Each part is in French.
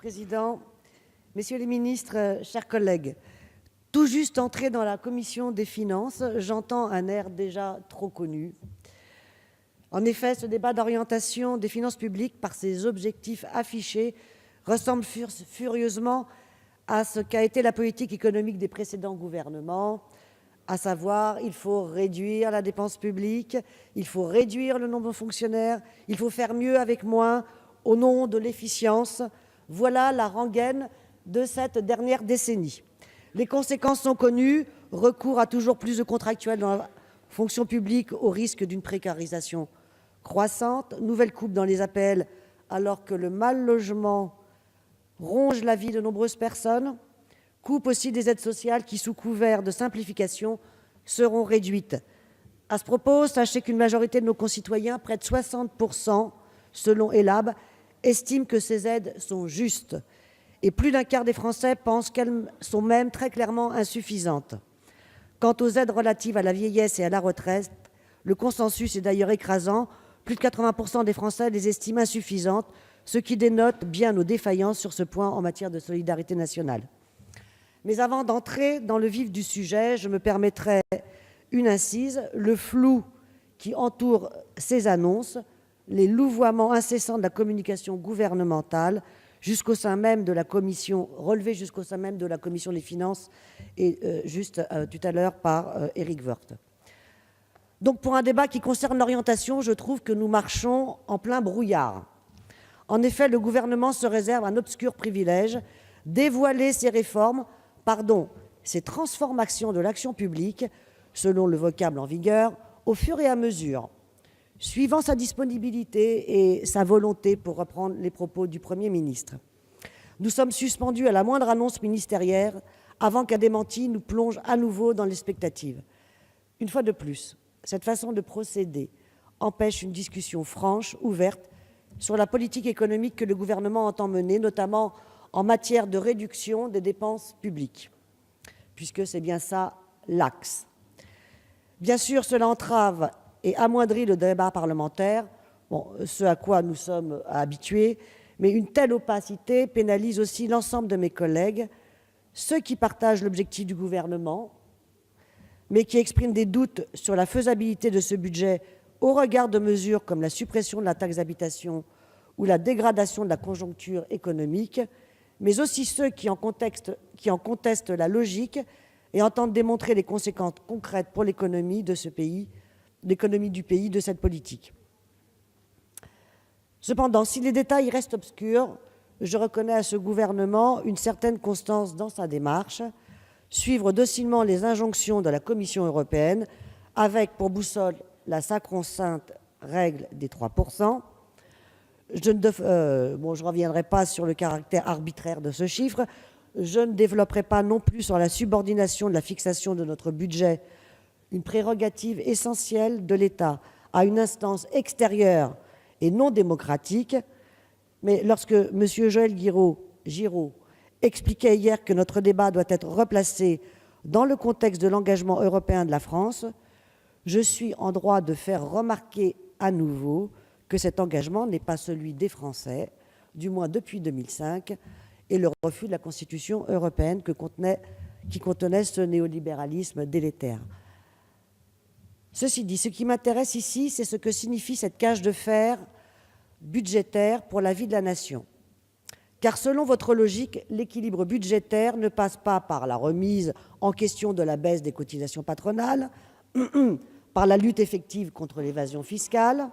Président, Messieurs les ministres, chers collègues, tout juste entré dans la commission des finances, j'entends un air déjà trop connu. En effet, ce débat d'orientation des finances publiques, par ses objectifs affichés, ressemble furieusement à ce qu'a été la politique économique des précédents gouvernements, à savoir il faut réduire la dépense publique, il faut réduire le nombre de fonctionnaires, il faut faire mieux avec moins au nom de l'efficience. Voilà la rengaine de cette dernière décennie. Les conséquences sont connues, recours à toujours plus de contractuels dans la fonction publique au risque d'une précarisation croissante, nouvelle coupe dans les APL alors que le mal logement ronge la vie de nombreuses personnes, coupe aussi des aides sociales qui, sous couvert de simplification, seront réduites. À ce propos, sachez qu'une majorité de nos concitoyens, près de 60%, selon ELAB, estiment que ces aides sont justes. Et plus d'un quart des Français pensent qu'elles sont même très clairement insuffisantes. Quant aux aides relatives à la vieillesse et à la retraite, le consensus est d'ailleurs écrasant. Plus de 80% des Français les estiment insuffisantes, ce qui dénote bien nos défaillances sur ce point en matière de solidarité nationale. Mais avant d'entrer dans le vif du sujet, je me permettrai une incise. Le flou qui entoure ces annonces, les louvoiements incessants de la communication gouvernementale jusqu'au sein même de la commission, relevés jusqu'au sein même de la commission des finances et tout à l'heure par Éric Woerth. Donc pour un débat qui concerne l'orientation, je trouve que nous marchons en plein brouillard. En effet, le gouvernement se réserve un obscur privilège, dévoiler ses réformes, ces transformations de l'action publique, selon le vocable en vigueur, au fur et à mesure, suivant sa disponibilité et sa volonté, pour reprendre les propos du Premier ministre. Nous sommes suspendus à la moindre annonce ministérielle avant qu'un démenti nous plonge à nouveau dans l'expectative. Une fois de plus, cette façon de procéder empêche une discussion franche, ouverte, sur la politique économique que le gouvernement entend mener, notamment en matière de réduction des dépenses publiques, puisque c'est bien ça l'axe. Bien sûr, cela entrave et amoindrit le débat parlementaire, ce à quoi nous sommes habitués, mais une telle opacité pénalise aussi l'ensemble de mes collègues, ceux qui partagent l'objectif du gouvernement, mais qui expriment des doutes sur la faisabilité de ce budget au regard de mesures comme la suppression de la taxe d'habitation ou la dégradation de la conjoncture économique, mais aussi ceux qui en contestent la logique et entendent démontrer les conséquences concrètes pour l'économie de ce pays, l'économie du pays, de cette politique. Cependant, si les détails restent obscurs, je reconnais à ce gouvernement une certaine constance dans sa démarche, suivre docilement les injonctions de la Commission européenne, avec pour boussole la sacro-sainte règle des 3%. Je ne reviendrai pas sur le caractère arbitraire de ce chiffre. Je ne développerai pas non plus sur la subordination de la fixation de notre budget, une prérogative essentielle de l'État, à une instance extérieure et non démocratique. Mais lorsque M. Joël Giraud expliquait hier que notre débat doit être replacé dans le contexte de l'engagement européen de la France, je suis en droit de faire remarquer à nouveau que cet engagement n'est pas celui des Français, du moins depuis 2005, et le refus de la Constitution européenne qui contenait ce néolibéralisme délétère. Ceci dit, ce qui m'intéresse ici, c'est ce que signifie cette cage de fer budgétaire pour la vie de la nation. Car selon votre logique, l'équilibre budgétaire ne passe pas par la remise en question de la baisse des cotisations patronales, par la lutte effective contre l'évasion fiscale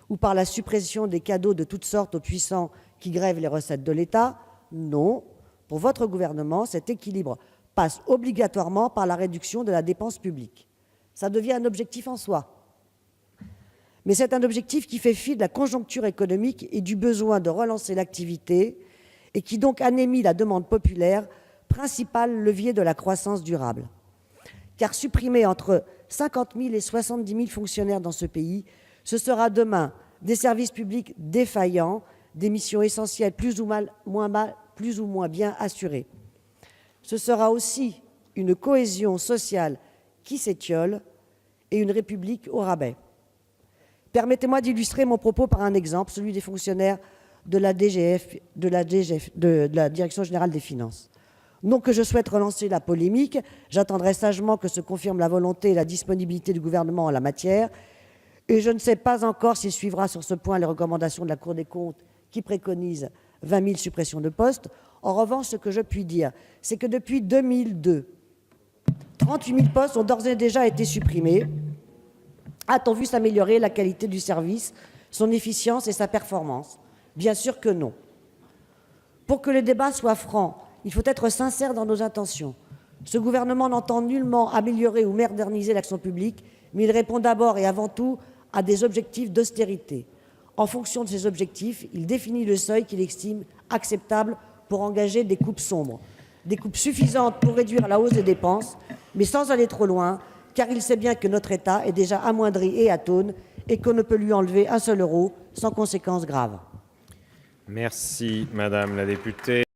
ou par la suppression des cadeaux de toutes sortes aux puissants qui grèvent les recettes de l'État. Non, pour votre gouvernement, cet équilibre passe obligatoirement par la réduction de la dépense publique. Ça devient un objectif en soi. Mais c'est un objectif qui fait fi de la conjoncture économique et du besoin de relancer l'activité et qui donc anémie la demande populaire, principal levier de la croissance durable. Car supprimer entre 50 000 et 70 000 fonctionnaires dans ce pays, ce sera demain des services publics défaillants, des missions essentielles plus ou moins bien assurées. Ce sera aussi une cohésion sociale qui s'étiole et une République au rabais. Permettez-moi d'illustrer mon propos par un exemple, celui des fonctionnaires de la Direction générale des finances. Non que je souhaite relancer la polémique, j'attendrai sagement que se confirme la volonté et la disponibilité du gouvernement en la matière, et je ne sais pas encore s'il suivra sur ce point les recommandations de la Cour des comptes qui préconise 20 000 suppressions de postes. En revanche, ce que je puis dire, c'est que depuis 2002, 38 000 postes ont d'ores et déjà été supprimés. A-t-on vu s'améliorer la qualité du service, son efficience et sa performance? Bien sûr que non. Pour que le débat soit franc, il faut être sincère dans nos intentions. Ce gouvernement n'entend nullement améliorer ou moderniser l'action publique, mais il répond d'abord et avant tout à des objectifs d'austérité. En fonction de ces objectifs, il définit le seuil qu'il estime acceptable pour engager des coupes sombres. Des coupes suffisantes pour réduire la hausse des dépenses, mais sans aller trop loin, car il sait bien que notre État est déjà amoindri et atone et qu'on ne peut lui enlever un seul euro sans conséquences graves. Merci, Madame la députée.